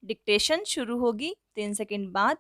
Dictation शुरू होगी 3 second बाद।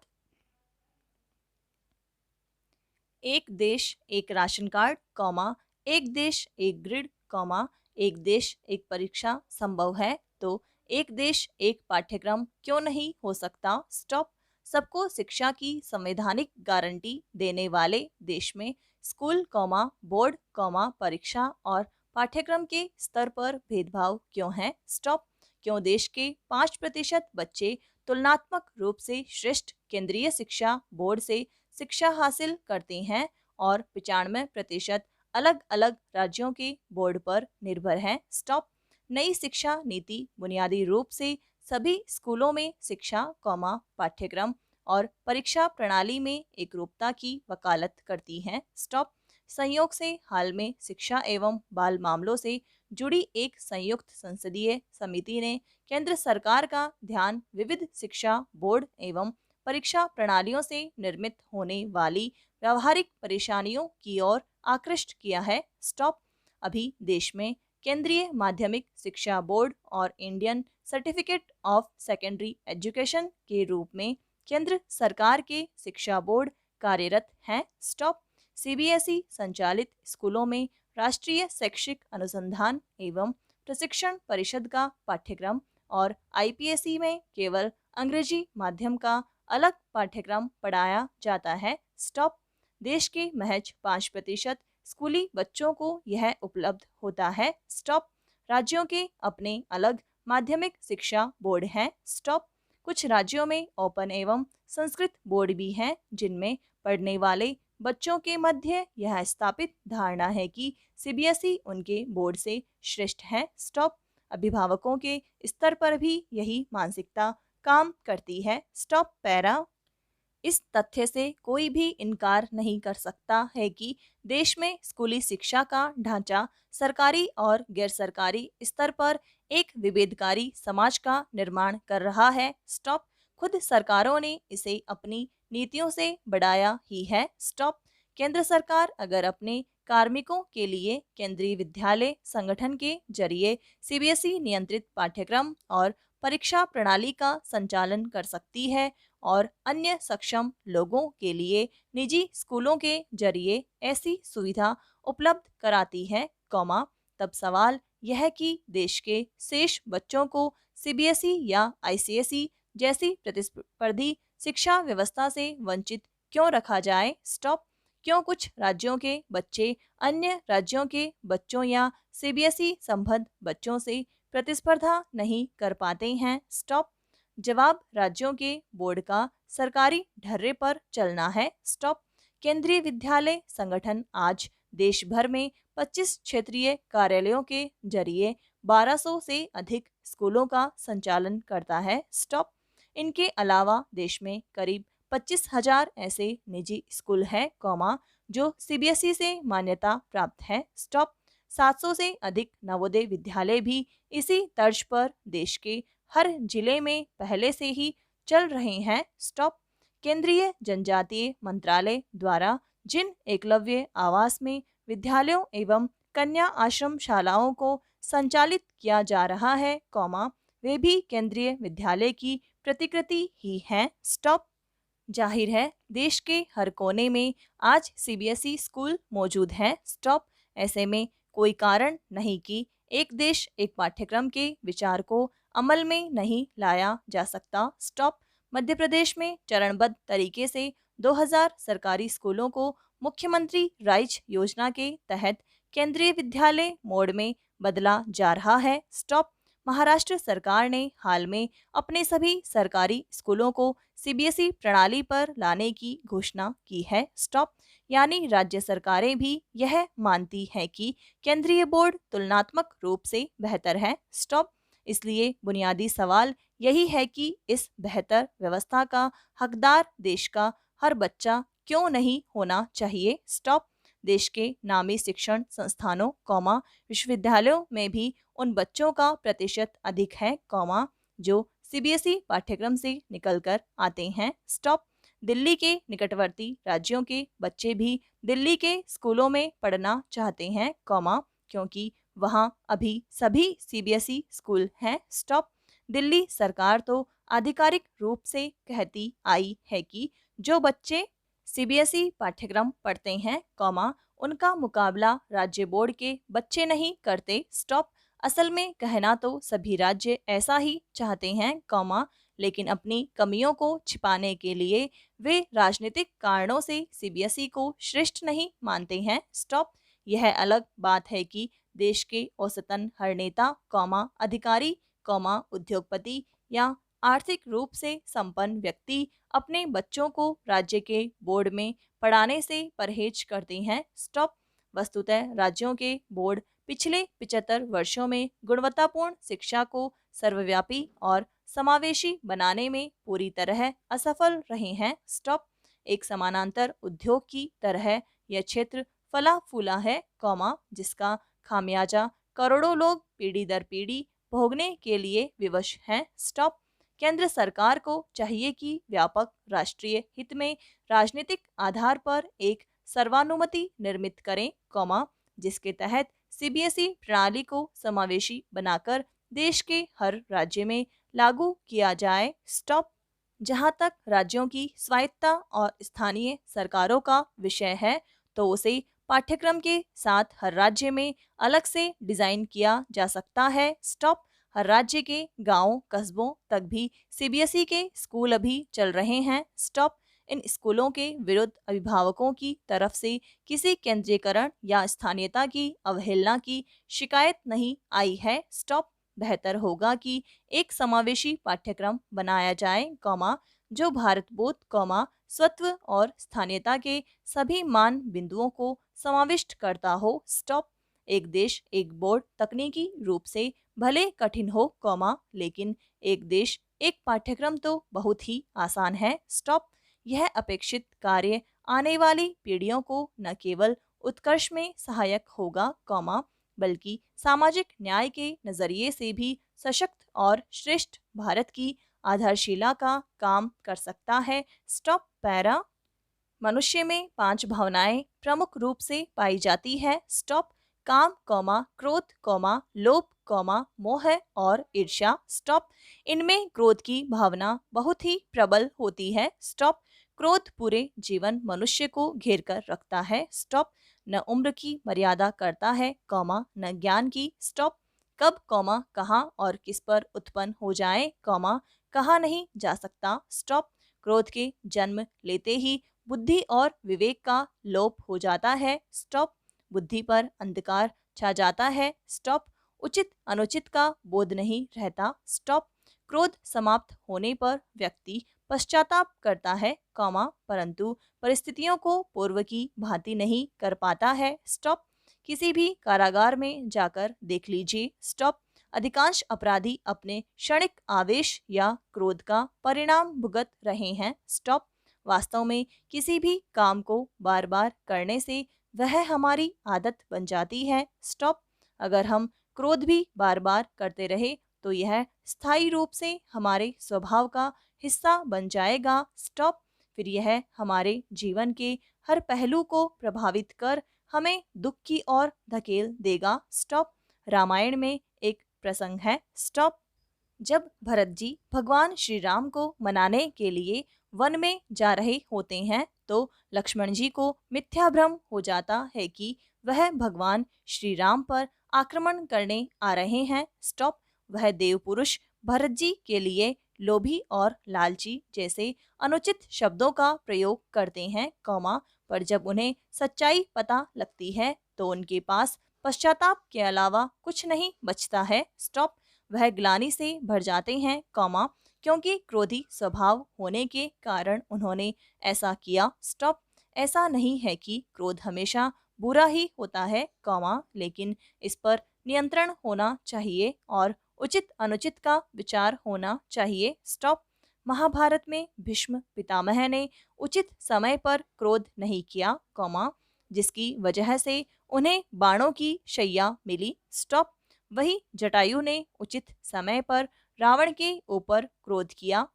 एक देश एक राशन कार्ड, कॉमा, एक देश एक ग्रिड, कॉमा, एक देश एक परीक्षा संभव है तो एक देश एक पाठ्यक्रम क्यों नहीं हो सकता? स्टॉप। सबको शिक्षा की संवैधानिक गारंटी देने वाले देश में स्कूल, कॉमा, बोर्ड, कॉमा, परीक्षा और पाठ्यक्रम के स्तर पर भेदभाव क्यों है? स्टॉप। क्यों देश के 5% बच्चे तुलनात्मक रूप से श्रेष्ठ केंद्रीय शिक्षा बोर्ड से शिक्षा हासिल करते हैं और 95% अलग अलग राज्यों के बोर्ड पर निर्भर हैं? स्टॉप। नई शिक्षा नीति बुनियादी रूप से सभी स्कूलों में शिक्षा, कॉमा, पाठ्यक्रम और परीक्षा प्रणाली में एकरूपता की वकालत करती है। स्टॉप। संयोग से हाल में शिक्षा एवं बाल मामलों से जुड़ी एक संयुक्त संसदीय समिति ने केंद्र सरकार का ध्यान विविध शिक्षा बोर्ड एवं परीक्षा प्रणालियों से निर्मित होने वाली व्यावहारिक परेशानियों की ओर आकृष्ट किया है। स्टॉप। अभी देश में केंद्रीय माध्यमिक शिक्षा बोर्ड और Indian certificate of secondary education के रूप में केंद्र सरकार के शिक्षा बोर्ड कार्यरत हैं। स्टॉप। सीबीएसई संचालित स्कूलों में राष्ट्रीय शैक्षिक अनुसंधान एवं प्रशिक्षण परिषद का पाठ्यक्रम और आईपीएसई में केवल अंग्रेजी माध्यम का अलग पाठ्यक्रम पढ़ाया जाता है। स्टॉप। देश के महज 5% स्कूली बच्चों को यह उपलब्ध होता है। स्टॉप। राज्यों के अपने अलग माध्यमिक शिक्षा बोर्ड हैं। स्टॉप। कुछ राज्यों में ओपन एवं संस्कृत बोर्ड भी हैं जिनमें पढ़ने वाले बच्चों के मध्य यह स्थापित धारणा है कि सीबीएसई उनके बोर्ड से श्रेष्ठ है। स्टॉप। अभिभावकों के स्तर पर भी यही मानसिकता काम करती है। Stop para. इस तथ्य से कोई भी इनकार नहीं कर सकता है कि देश में स्कूली शिक्षा का ढांचा सरकारी और गैर सरकारी स्तर पर एक विभेदकारी समाज का निर्माण कर रहा है। स्टॉप। खुद सरकारों ने इसे अपनी नीतियों से बढ़ाया ही है। स्टॉप। केंद्र सरकार अगर अपने कार्मिकों के लिए केंद्रीय विद्यालय संगठन के जरिए सीबीएसई नियंत्रित पाठ्यक्रम और परीक्षा प्रणाली का संचालन कर सकती है और अन्य सक्षम लोगों के लिए निजी स्कूलों के जरिए ऐसी सुविधा उपलब्ध कराती है, कॉमा, तब सवाल यह कि देश के शेष बच्चों को सीबीएसई या आईसीएसई जैसी प्रतिस्पर्धी शिक्षा व्यवस्था से वंचित क्यों रखा जाए? स्टॉप। क्यों कुछ राज्यों के बच्चे अन्य राज्यों के बच्चों या सीबीएसई संबद्ध बच्चों से प्रतिस्पर्धा नहीं कर पाते हैं? स्टॉप। जवाब राज्यों के बोर्ड का सरकारी ढर्रे पर चलना है। स्टॉप। केंद्रीय विद्यालय संगठन आज देश भर में 25 क्षेत्रीय कार्यालयों के जरिए 1200 से अधिक स्कूलों का संचालन करता है। स्टॉप। इनके अलावा देश में करीब 25,000 ऐसे निजी स्कूल हैं, कॉमा, जो सीबीएसई से मान्यता प्राप्त है। स्टॉप। 700 से अधिक नवोदय विद्यालय भी इसी तर्ज पर देश के हर जिले में पहले से ही चल रहे हैं। स्टॉप। केंद्रीय जनजातीय मंत्रालय द्वारा जिन एकलव्य आवास में विद्यालयों एवं कन्या आश्रम शालाओं को संचालित किया जा रहा है, कॉमा, वे भी केंद्रीय विद्यालय की प्रतिकृति ही हैं। स्टॉप। जाहिर है देश के हर कोने में आज सीबीएसई स्कूल मौजूद हैं। स्टॉप। ऐसे में कोई कारण नहीं कि एक देश एक पाठ्यक्रम के विचार को अमल में नहीं लाया जा सकता। स्टॉप। मध्य प्रदेश में चरणबद्ध तरीके से 2000 सरकारी स्कूलों को मुख्यमंत्री राइज योजना के तहत केंद्रीय विद्यालय मोड में बदला जा रहा है। स्टॉप। महाराष्ट्र सरकार ने हाल में अपने सभी सरकारी स्कूलों को सीबीएसई प्रणाली पर लाने की घोषणा की है। स्टॉप। यानी राज्य सरकारें भी यह मानती हैं कि केंद्रीय बोर्ड तुलनात्मक रूप से बेहतर है। स्टॉप। इसलिए बुनियादी सवाल यही है कि इस बेहतर व्यवस्था का हकदार देश का हर बच्चा क्यों नहीं होना चाहिए? स्टॉप। देश के नामी शिक्षण संस्थानों, कॉमा, विश्वविद्यालयों में भी उन बच्चों का प्रतिशत अधिक है, कॉमा, जो सीबीएसई पाठ्यक्रम से निकलकर आते हैं। स्टॉप। दिल्ली के निकटवर्ती राज्यों के बच्चे भी दिल्ली के स्कूलों में पढ़ना चाहते हैं, कॉमा, क्योंकि वहाँ अभी सभी सीबीएसई स्कूल हैं। स्टॉप। दिल्ली सरकार तो आधिकारिक रूप से कहती आई है कि जो बच्चे सीबीएसई पाठ्यक्रम पढ़ते हैं, उनका मुकाबला राज्य बोर्ड के बच्चे नहीं करते। स्टॉप। असल में कहना तो सभी राज्य ऐसा ही चाहते हैं, लेकिन अपनी कमियों को छिपाने के लिए वे राजनीतिक कारणों से सीबीएसई को श्रेष्ठ नहीं मानते हैं। स्टॉप। यह अलग बात है कि देश के औसतन हर नेता, अधिकारी, उद्योगपति या आर्थिक रूप से संपन्न व्यक्ति अपने बच्चों को राज्य के बोर्ड में पढ़ाने से परहेज करते हैं। स्टॉप। वस्तुतः राज्यों के बोर्ड पिछले 75 वर्षों में गुणवत्तापूर्ण शिक्षा को सर्वव्यापी और समावेशी बनाने में पूरी तरह असफल रहे हैं। स्टॉप। एक समानांतर उद्योग की तरह यह क्षेत्र फला फूला है, जिसका खामियाजा करोड़ों लोग पीढ़ी दर पीढ़ी भोगने के लिए विवश हैं। स्टॉप। केंद्र सरकार को चाहिए कि व्यापक राष्ट्रीय हित में राजनीतिक आधार पर एक सर्वानुमति निर्मित करें, जिसके तहत सीबीएसई प्रणाली को समावेशी बनाकर देश के हर राज्य में लागू किया जाए। स्टॉप। जहां तक राज्यों की स्वायत्तता और स्थानीय सरकारों का विषय है, तो उसे पाठ्यक्रम के साथ हर राज्य में अलग से डिजाइन किया जा सकता है। स्टॉप। हर राज्य के गांवों कस्बों तक भी सीबीएसई के स्कूल अभी चल रहे हैं। स्टॉप। इन स्कूलों के विरुद्ध अभिभावकों की तरफ से किसी केंद्रीयकरण या स्थानीयता की अवहेलना की शिकायत नहीं आई है। स्टॉप। बेहतर होगा कि एक समावेशी पाठ्यक्रम बनाया जाए, जो भारत बोध, स्वत्व और स्थानीयता के सभी मान बिंदुओं को समाविष्ट करता हो। स्टॉप। एक देश एक बोर्ड तकनीकी रूप से भले कठिन हो, लेकिन एक देश एक पाठ्यक्रम तो बहुत ही आसान है। स्टॉप। यह अपेक्षित कार्य आने वाली पीढ़ियों को न केवल उत्कर्ष में सहायक होगा, बल्कि सामाजिक न्याय के नजरिए से भी सशक्त और श्रेष्ठ भारत की आधारशिला का काम कर सकता है। स्टॉप। पैरा। मनुष्य में 5 भावनाएं प्रमुख रूप से पाई जाती है। स्टॉप। काम, क्रोध, लोभ, मोह और ईर्ष्या। स्टॉप। इनमें क्रोध की भावना बहुत ही प्रबल होती है। स्टॉप। क्रोध पूरे जीवन मनुष्य को घेर कर रखता है। स्टॉप। न उम्र की मर्यादा करता है, न ज्ञान की। स्टॉप। कब, कहाँ और किस पर उत्पन्न हो जाए, कहा नहीं जा सकता। स्टॉप। क्रोध के जन्म लेते ही बुद्धि और विवेक का लोप हो जाता है। स्टॉप। बुद्धि पर अंधकार छा जाता है। स्टॉप। उचित अनुचित का बोध नहीं रहता। स्टॉप। क्रोध समाप्त होने पर व्यक्ति पश्चाताप करता है, परंतु परिस्थितियों को पूर्व की भांति नहीं कर पाता है। स्टॉप। किसी भी कारागार में जाकर देख लीजिए। स्टॉप। अधिकांश अपराधी अपने क्षणिक आवेश या क्रोध का परिणाम भुगत रहे हैं। स्टॉप। वास्तव में किसी भी काम को बार बार करने से वह हमारी आदत बन जाती है। स्टॉप। अगर हम क्रोध भी बार बार करते रहे तो यह स्थायी रूप से हमारे स्वभाव का हिस्सा बन जाएगा। स्टॉप। फिर यह हमारे जीवन के हर पहलू को प्रभावित कर हमें दुख की ओर धकेल देगा। स्टॉप। रामायण में एक प्रसंग है। स्टॉप। जब भरत जी भगवान श्री राम को मनाने के लिए वन में जा रहे होते हैं, तो लक्ष्मण जी को मिथ्या भ्रम हो जाता है कि वह भगवान श्री राम पर आक्रमण करने आ रहे हैं। स्टॉप। वह देव पुरुष भरत जी के लिए लोभी और लालची जैसे अनुचित शब्दों का प्रयोग करते हैं, पर जब उन्हें सच्चाई पता लगती है तो उनके पास पश्चाताप के अलावा कुछ नहीं बचता है। स्टॉप। वह ग्लानि से भर जाते हैं, क्योंकि क्रोधी स्वभाव होने के कारण उन्होंने ऐसा किया। स्टॉप। ऐसा नहीं है कि क्रोध हमेशा बुरा ही होता है, लेकिन इस पर नियंत्रण होना चाहिए और उचित अनुचित का विचार होना चाहिए। स्टॉप। महाभारत में भीष्म पितामह ने उचित समय पर क्रोध नहीं किया, जिसकी वजह से उन्हें बाणों की शैया मिली। स्टॉप। वही जटायु ने उचित समय पर रावण के ऊपर क्रोध किया,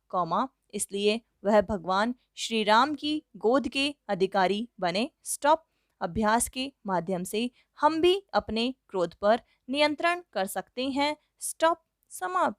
इसलिए वह भगवान श्री राम की गोद के अधिकारी बने। स्टॉप। अभ्यास के माध्यम से हम भी अपने क्रोध पर नियंत्रण कर सकते हैं। स्टॉप। समाप्त।